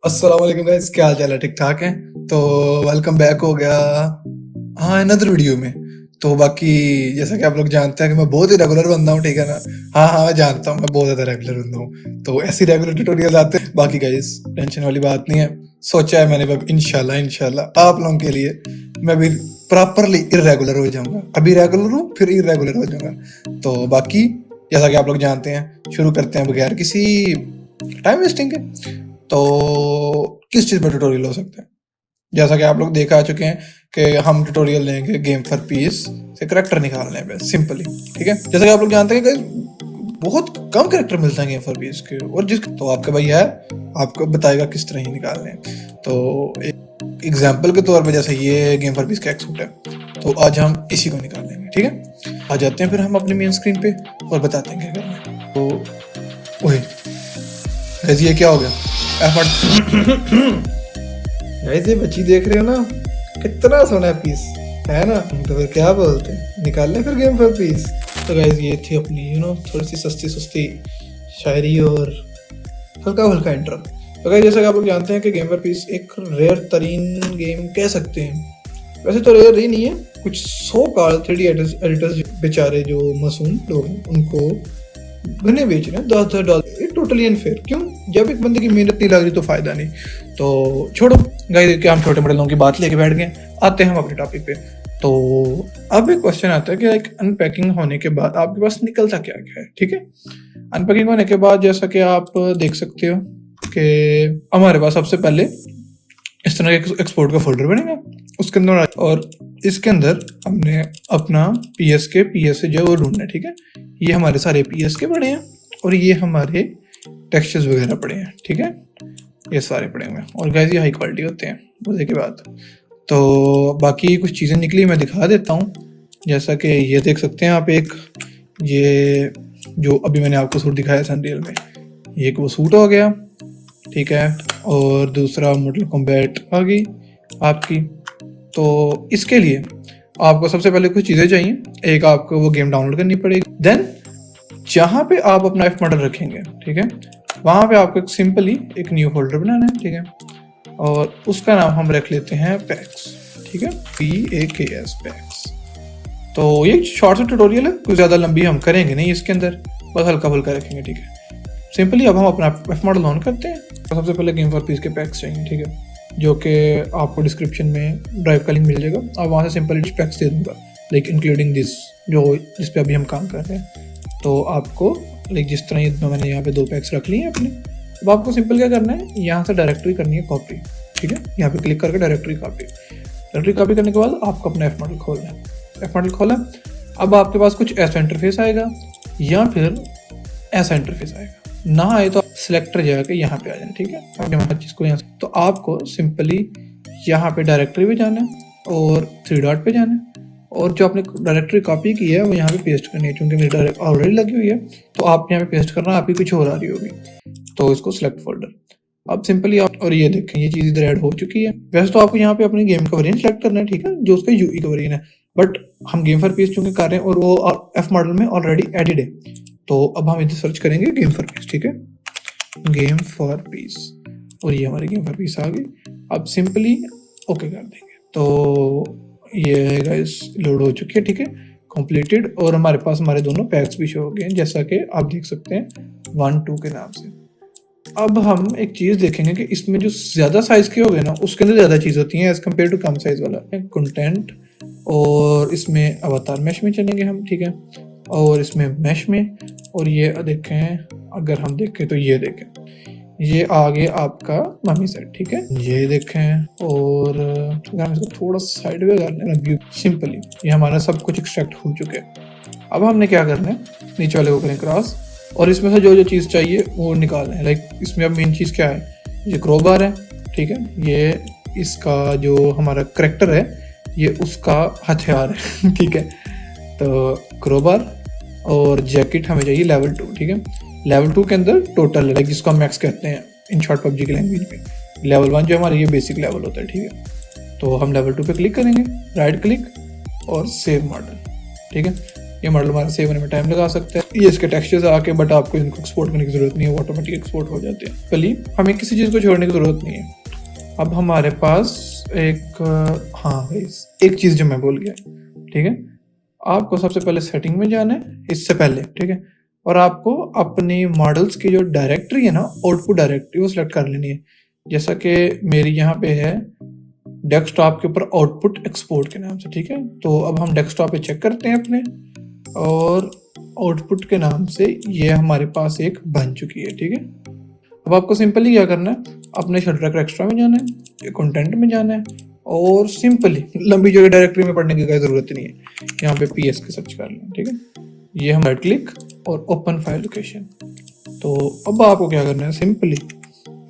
अस्सलाम वालेकुम गाइस, क्या हाल चाल है? ठीक ठाक है। तो वेलकम बैक हो गया हाँ अनदर वीडियो में। तो बाकी जैसा कि आप लोग जानते हैं कि मैं बहुत ही रेगुलर बंदा हूँ, ठीक है ना। हाँ मैं जानता हूँ मैं बहुत ज़्यादा रेगुलर बंदा हूँ, तो ऐसी रेगुलर ट्यूटोरियल आते हैं। बाकी गाइस टेंशन वाली बात नहीं है। सोचा है मैंने अब इंशाल्लाह आप लोगों के लिए मैं भी प्रॉपरली इरेगुलर हो जाऊंगा। अभी रेगुलर हूँ फिर इरेगुलर हो जाऊंगा। तो बाकी जैसा कि आप लोग जानते हैं, शुरू करते हैं बगैर किसी टाइम वेस्टिंग के। तो किस चीज़ पर ट्यूटोरियल हो सकता है? जैसा कि आप लोग देख आ चुके हैं कि हम ट्यूटोरियल लेंगे गेम फॉर पीस से करेक्टर निकालने पे सिंपली, ठीक है। जैसा कि आप लोग जानते हैं कि बहुत कम करेक्टर मिलता है गेम फॉर पीस के, और जिस तो आपका भाई है आपको बताएगा किस तरह ही निकालने हैं। तो एक एग्जाम्पल के तौर पर जैसे ये गेम फॉर पीस का एक सूट है, तो आज हम इसी को निकालेंगे, ठीक है। आ जाते हैं फिर हम अपने मेन स्क्रीन पे और बताते हैं क्या करना है। तो वही गाइस, ये क्या हो गया? एफर्ट गाइस, ये बच्ची देख रहे हो ना, कितना सोना पीस है ना। तो फिर क्या बोलते हैं, निकाल लें फिर गेम फॉर पीस। तो गाइस ये थी अपनी थोड़ी सी सस्ती सुस्ती शायरी और हल्का हल्का इंट्रो। तो गाइस जैसा कि आप लोग जानते हैं कि गेम फॉर पीस एक रेयर तरीन गेम कह सकते हैं। वैसे तो रेयर ही नहीं है, कुछ 100 काल 3D एडिटर्स बेचारे जो मासूम लोग हैं उनको घने बेच रहे हैं $10,000। Totally unfair. क्यों? जब एक बंदे की मेहनत नहीं लग रही तो फायदा नहीं। तो छोड़ो गाइस, क्या हम छोटे मोटे लोगों की बात लेके बैठ गए। आते हैं हम अपने टॉपिक पे। तो अब एक क्वेश्चन आता है कि लाइक अनपैकिंग होने के बाद आपके पास निकलता क्या क्या है, ठीक है। अनपैकिंग होने के बाद जैसा कि आप देख सकते हो कि हमारे पास सबसे पहले इस तरह का एक्सपोर्ट का फोल्डर बनेगा, उसके अंदर और इसके अंदर हमने अपना पीएस जो वो ढूंढना है, ठीक है। ये हमारे सारे पीएस के पड़े हैं और ये हमारे टेक्सचर्स वगैरह पड़े हैं, ठीक है। ये सारे पड़े हुए हैं और गाइस ये हाई क्वालिटी होते हैं बोलने के बाद। तो बाकी कुछ चीज़ें निकली मैं दिखा देता हूँ। जैसा कि ये देख सकते हैं आप, एक ये जो अभी मैंने आपको सूट दिखाया था अनरियल में, ये एक वो सूट हो गया, ठीक है। और दूसरा मॉडल कॉम्बैट आ गई आपकी। तो इसके लिए आपको सबसे पहले कुछ चीज़ें चाहिए। एक आपको वो गेम डाउनलोड करनी पड़ेगी, देन जहाँ पे आप अपना एफ मॉडल रखेंगे, ठीक है, वहाँ पे आपको एक सिंपली एक न्यू फोल्डर बनाना है, ठीक है। और उसका नाम हम रख लेते हैं पैक्स, ठीक है, PAKS पैक्स। तो ये शॉर्ट सा ट्यूटोरियल है, कुछ ज़्यादा लंबी हम करेंगे नहीं इसके अंदर, बस हल्का फुल्का रखेंगे, ठीक है। सिंपली अब हम अपना एफ मॉडल ऑन करते हैं। तो सबसे पहले गेम फॉर पीस के पैक्स चाहिए, ठीक है, जो कि आपको डिस्क्रिप्शन में ड्राइव का लिंक मिल जाएगा। अब वहाँ से सिंपली पैक्स दे दूँगा, लाइक इंक्लूडिंग दिस जिस पे अभी हम काम कर रहे हैं। तो आपको लाइक जिस तरह मैंने यहाँ पे 2 पैक्स रख लिए हैं अपने। अब आपको सिंपल क्या करना है, यहाँ से डायरेक्टरी करनी है कॉपी, ठीक है। यहाँ पे क्लिक करके डायरेक्टरी कॉपी करने के बाद आपको अपना एफ मॉडल खोलना है। एफ मॉडल खोला, अब आपके पास कुछ ऐसा इंटरफेस आएगा या फिर ऐसा इंटरफेस आएगा। ना आए तो सिलेक्टर जाकर यहाँ पे आ जाए, ठीक है। हर चीज़ को यहाँ, तो आपको सिंपली यहाँ पे डायरेक्टरी पे जाना है और 3 डॉट पे जाना है, और जो आपने डायरेक्टरी कॉपी की है वो यहाँ पे पेस्ट करनी है। क्योंकि मेरी डायरेक्ट ऑलरेडी लगी हुई है तो आप यहाँ पे पेस्ट करना, आपकी कुछ और आ रही होगी, तो इसको सिलेक्ट फोल्डर। अब सिंपली आप, और ये देखें ये चीज़ इधर ऐड हो चुकी है। वैसे तो आपको यहाँ पे अपनी गेम का वेरिएंट सेलेक्ट करना है, ठीक है, जो उसका यूई का वेरिएंट है, बट हम गेम फॉर पीस चूंकि कर रहे हैं और वो एफ मॉडल में ऑलरेडी एडिड है। तो अब हम इधर सर्च करेंगे गेम फॉर पीस, ठीक है, गेम फॉर पीस, और ये हमारी गेम फॉर पीस आ गई। अब सिंपली ओके कर देंगे। तो ये गाइस लोड हो चुकी है, ठीक है, कंप्लीटेड। और हमारे पास हमारे दोनों पैक्स भी शो हो गए हैं, जैसा कि आप देख सकते हैं 1 2 के नाम से। अब हम एक चीज़ देखेंगे कि इसमें जो ज़्यादा साइज़ के हो गए ना, उसके अंदर ज़्यादा चीज़ होती हैं एज़ कम्पेयर टू कम साइज़ वाला कंटेंट। और इसमें अवतार मैश में चलेंगे हम, ठीक है, और इसमें मैश में। और ये देखें, अगर हम देखें तो ये देखें, ये आगे आपका मम्मी सेट, ठीक है, ये देखें। और हम इसको थोड़ा साइड में करना है, सिंपली ये हमारा सब कुछ एक्सट्रैक्ट हो चुके हैं। अब हमने क्या करना है, नीचे वाले को करें क्रॉस, और इसमें से जो जो चीज़ चाहिए वो निकालना है। लाइक इसमें अब मेन चीज़ क्या है, ये क्रोबार है, ठीक है, ये इसका जो हमारा करेक्टर है ये उसका हथियार है ठीक है। तो क्रोबार और जैकेट हमें चाहिए लेवल 2, ठीक है। लेवल 2 के अंदर टोटल है जिसको हम मैक्स कहते हैं इन शॉर्ट पबजी की लैंग्वेज में। लेवल 1 जो हमारा ये बेसिक लेवल होता है, ठीक है। तो हम लेवल 2 पे क्लिक करेंगे, राइट क्लिक और सेव मॉडल, ठीक है। ये मॉडल हमारा सेव होने में टाइम लगा सकता है। ये इसके टेक्सचर्स आके, बट आपको इनको एक्सपोर्ट करने की जरूरत नहीं है, वो ऑटोमेटिक एक्सपोर्ट हो जाते हैं। पहले हमें किसी चीज़ को छोड़ने की जरूरत नहीं है। अब हमारे पास एक एक चीज़ जो मैं भूल गया, ठीक है, आपको सबसे पहले सेटिंग में जाना है इससे पहले, ठीक है, और आपको अपने मॉडल्स की जो डायरेक्टरी है ना, आउटपुट डायरेक्टरी, वो सिलेक्ट कर लेनी है। जैसा कि मेरी यहाँ पे है डेस्कटॉप के ऊपर आउटपुट एक्सपोर्ट के नाम से, ठीक है। तो अब हम डेस्कटॉप पे चेक करते हैं अपने, और आउटपुट के नाम से ये हमारे पास एक बन चुकी है, ठीक है। अब आपको सिंपली क्या करना है, अपने शटरट्रैकर एक्स्ट्रा में जाना है, कंटेंट में जाना है, और सिंपली लंबी जगह डायरेक्टरी में पढ़ने की कोई ज़रूरत नहीं है, यहाँ पे PS के सर्च कर लें, ठीक है। ये हम राइट क्लिक और ओपन फाइल लोकेशन। तो अब आपको क्या करना है, सिंपली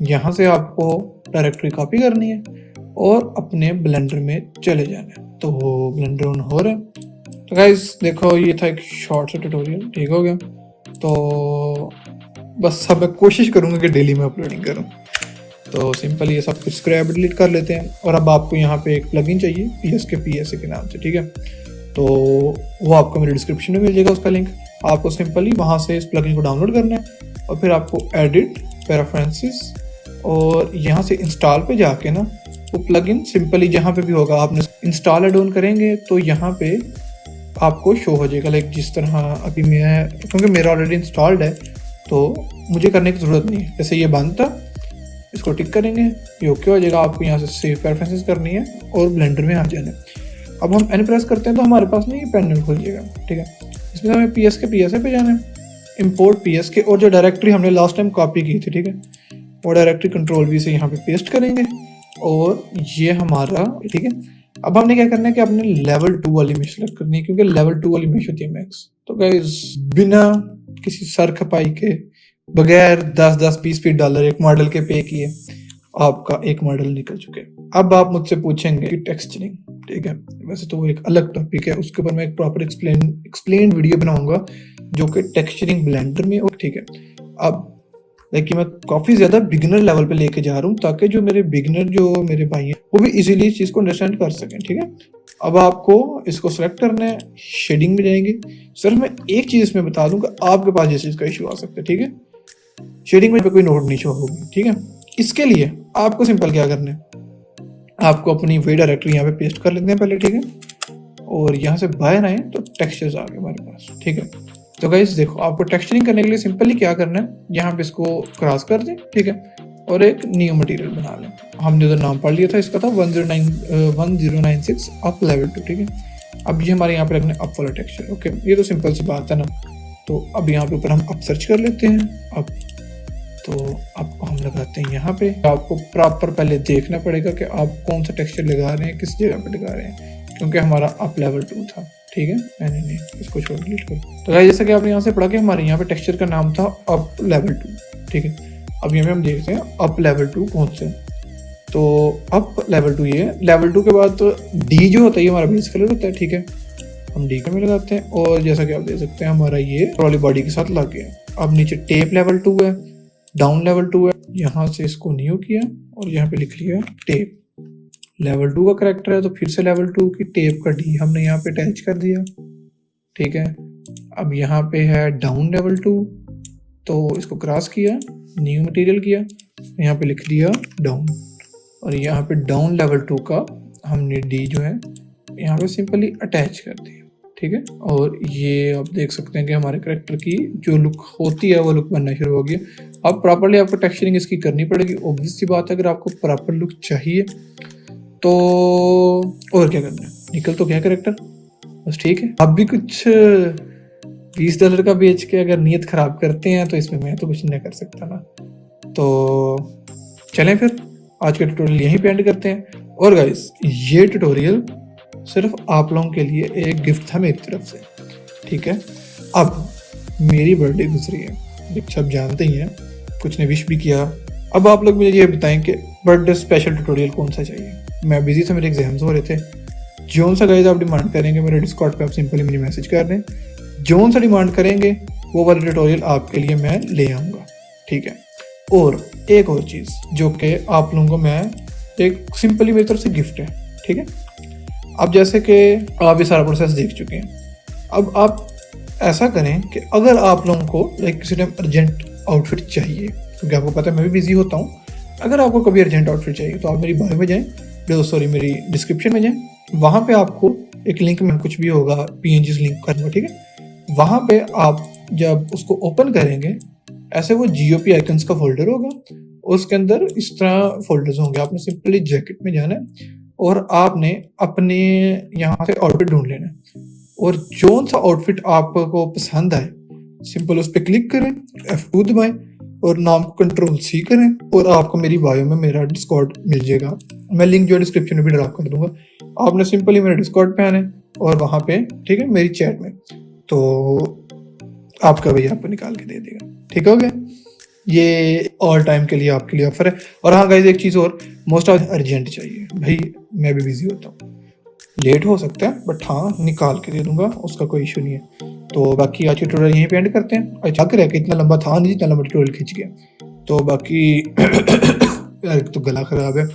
यहाँ से आपको डायरेक्टरी कॉपी करनी है और अपने ब्लेंडर में चले जाना है। तो ब्लेंडर ऑन हो रहा है। तो गाइस देखो, ये था एक शॉर्ट सा ट्यूटोरियल, ठीक हो गया। तो बस अब मैं कोशिश करूँगा कि डेली में अपलोडिंग करूँ। तो सिंपल ये सब कुछ स्क्रैप डिलीट कर लेते हैं, और अब आपको यहाँ पे एक प्लगइन चाहिए PSA के नाम से, ठीक है। तो वो आपको मेरे डिस्क्रिप्शन में मिल जाएगा उसका लिंक। आपको सिंपली वहाँ से इस प्लगइन को डाउनलोड करना है, और फिर आपको एडिट प्रेफरेंसेस और यहाँ से इंस्टॉल पे जाके ना वो प्लगइन सिंपली जहाँ पे भी होगा आपने इंस्टॉल एड ऑन करेंगे तो यहाँ पे आपको शो हो जाएगा। लाइक जिस तरह अभी मैं, क्योंकि मेरा ऑलरेडी इंस्टॉल्ड है तो मुझे करने की ज़रूरत नहीं है। जैसे ये बंद था, इसको टिक करेंगे, ये ओके हो जाएगा। आपको यहाँ से सेव प्रेफरेंसेस करनी है और ब्लेंडर में आ जाना है। अब हम एन प्रेस करते हैं तो हमारे पास ना ये पैनल खुल जाएगा, ठीक है। इसमें हमें PSA पे जाना है, इंपोर्ट PSA, और जो डायरेक्टरी हमने लास्ट टाइम कॉपी की थी, ठीक है, वो डायरेक्टरी Ctrl+V से यहाँ पे पेस्ट करेंगे, और ये हमारा, ठीक है। अब हमने क्या करना है कि अपने लेवल 2 वाली मेश सेलेक्ट करनी है, क्योंकि लेवल 2 वाली मेश होती है मैक्स। तो गाइस बिना किसी सर खपाई के, बगैर 10-20 $20 एक मॉडल के पे किए, आपका एक मॉडल निकल चुके। अब आप मुझसे पूछेंगे कि टेक्सचरिंग, ठीक है, वैसे तो वो एक अलग टॉपिक है, उसके ऊपर मैं एक प्रॉपर एक्सप्लेन वीडियो बनाऊंगा जो कि टेक्सचरिंग ब्लेंडर में, और ठीक है। अब देखिए मैं काफ़ी ज़्यादा बिगिनर लेवल पे लेके जा रहा हूँ, ताकि जो मेरे भाई हैं वो भी इजीली इस चीज़ को अंडरस्टैंड कर सकें, ठीक है। अब आपको इसको सेलेक्ट करना है, शेडिंग में जाएंगे। सिर्फ मैं एक चीज़ इसमें बता दूँ कि आपके पास जिस चीज़ का इशू आ सकता है, ठीक है, शेडिंग में कोई नोड नहीं शो होगी, ठीक है। इसके लिए आपको सिंपल क्या करना है, आपको अपनी वे डायरेक्टरी यहाँ पे पेस्ट कर लेते हैं पहले, ठीक है, और यहाँ से बाहर आए तो टेक्सचर्स आ गए हमारे पास, ठीक है। तो गाइस देखो, आपको टेक्सचरिंग करने के लिए सिंपली क्या करना है, यहाँ पे इसको क्रॉस कर दें, ठीक है, और एक न्यू मटेरियल बना लें। हमने जो नाम पढ़ लिया था इसका था 1096 अप लेवल 2, ठीक है। अब ये हमारे यहाँ पे रखना है अप वाला टेक्सचर, ओके। ये तो सिंपल सी बात है ना। तो अब यहाँ पे ऊपर हम अप सर्च कर लेते हैं। अब तो आपको हम लगाते हैं यहाँ पे। आपको प्रॉपर पहले देखना पड़ेगा कि आप कौन सा टेक्सचर लगा रहे हैं, किस जगह पे लगा रहे हैं, क्योंकि हमारा अप लेवल 2 था, ठीक है। मैंने नहीं, इसको छोड़ डिलीट करो। तो गाइस जैसा कि आपने यहाँ से पढ़ा कि हमारे यहाँ पे टेक्सचर का नाम था अप लेवल 2, ठीक है। अब यहाँ पे हम देखते हैं अप लेवल 2 कौन से। तो अप लेवल 2 ये लेवल 2 के बाद तो D जो होता है ये हमारा बेस कलर होता है, ठीक है। हम D का में लगाते हैं, और जैसा कि आप देख सकते हैं हमारा ये ट्रॉली बॉडी के साथ लग गया। अब नीचे टेप लेवल 2 है, डाउन लेवल 2 है, यहाँ से इसको न्यू किया और यहाँ पे लिख लिया टेप। लेवल 2 का करेक्टर है तो फिर से लेवल 2 की टेप का D हमने यहाँ पे अटैच कर दिया, ठीक है। अब यहाँ पे है डाउन लेवल 2, तो इसको क्रॉस किया, न्यू मटेरियल किया, यहाँ पे लिख दिया डाउन, और यहाँ पे डाउन लेवल 2 का हमने D जो है यहाँ पे सिंपली अटैच कर दिया, ठीक है। और ये आप देख सकते हैं कि हमारे करेक्टर की जो लुक होती है वो लुक बनना शुरू हो गया। अब प्रॉपरली आपको टेक्सचरिंग इसकी करनी पड़ेगी, ऑब्वियस सी बात है। अगर आपको प्रॉपर लुक चाहिए तो और क्या करना है, निकल तो गया करेक्टर, बस ठीक है। अब भी कुछ $20 का बेच के अगर नीयत खराब करते हैं तो इसमें मैं तो कुछ नहीं कर सकता ना। तो चलें फिर आज का ट्यूटोरियल यहीं पे एंड करते हैं। और गाइस ये ट्यूटोरियल सिर्फ आप लोगों के लिए एक गिफ्ट था मेरी तरफ से, ठीक है। अब मेरी बर्थडे गुजरी है, सब जानते ही हैं, कुछ ने विश भी किया। अब आप लोग मुझे ये बताएं कि बर्थडे स्पेशल ट्यूटोरियल कौन सा चाहिए। मैं बिजी था, मेरे एग्जाम्स हो रहे थे। जोन सा गाइस आप डिमांड करेंगे मेरे डिस्कॉर्ड पे आप सिंपली मुझे मैसेज कर दें। जोन सा डिमांड करेंगे वो वाला ट्यूटोरियल आपके लिए मैं ले आऊँगा, ठीक है। और एक और चीज़ जो कि आप लोगों को मैं एक सिंपली मेरी तरफ से गिफ्ट है, ठीक है। अब जैसे कि आप ये सारा प्रोसेस देख चुके हैं, अब आप ऐसा करें कि अगर आप लोगों को लाइक किसी टाइम अर्जेंट आउटफिट चाहिए, क्योंकि आपको पता है मैं भी बिजी होता हूँ, अगर आपको कभी अर्जेंट आउटफिट चाहिए तो आप मेरी बायो में जाएँ, सॉरी मेरी डिस्क्रिप्शन में जाएँ, वहाँ पे आपको एक लिंक में कुछ भी होगा, PNGs लिंक करूँगा, ठीक है। वहाँ पे आप जब उसको ओपन करेंगे, ऐसे वो GOP आइकन्स का फोल्डर होगा, उसके अंदर इस तरह फोल्डर्स होंगे। आपने सिंपली जैकेट में जाना है और आपने अपने यहाँ से आउटफिट ढूंढ लेना है, और जो सा आउटफिट आपको पसंद आए सिंपल उस पर क्लिक करें, F2 दबाएं और नाम को Ctrl+C करें, और आपको मेरी बायो में मेरा डिस्कॉर्ड मिल जाएगा। मैं लिंक जो डिस्क्रिप्शन में भी ड्रॉप कर दूंगा। आपने सिंपली मेरे डिस्कॉर्ड पे आना है और वहाँ पे, ठीक है, मेरी चैट में, तो आपका भैया आपको निकाल के दे देगा। ठीक हो गया, ये ऑल टाइम के लिए आपके लिए ऑफर है। और हाँ गाइज, एक चीज़ और, मोस्ट ऑफ अर्जेंट चाहिए भाई, मैं भी बिजी होता हूँ, लेट हो सकता है, बट हाँ निकाल के दे दूंगा, उसका कोई इशू नहीं है। तो बाकी आज के ट्यूटोरियल यहीं पे एंड करते हैं। अच्छा कर है कि इतना लंबा था नहीं जितना लंबा ट्यूटोरियल खींच गया। तो बाकी यार तो गला खराब है,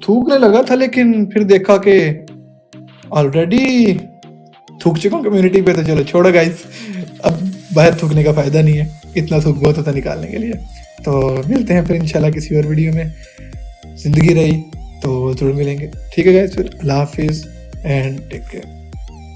थूकने लगा था लेकिन फिर देखा कि ऑलरेडी थूक चुका हूँ कम्युनिटी पे, तो चलो छोड़ो गाइस, अब बाहर थूकने का फायदा नहीं है, इतना थूक बहुत होता निकालने के लिए। तो मिलते हैं फिर इंशाल्लाह किसी और वीडियो में, जिंदगी रही तो जरूर मिलेंगे। ठीक है गाइस, फिर अल्लाह हाफिज़ एंड टेक केयर।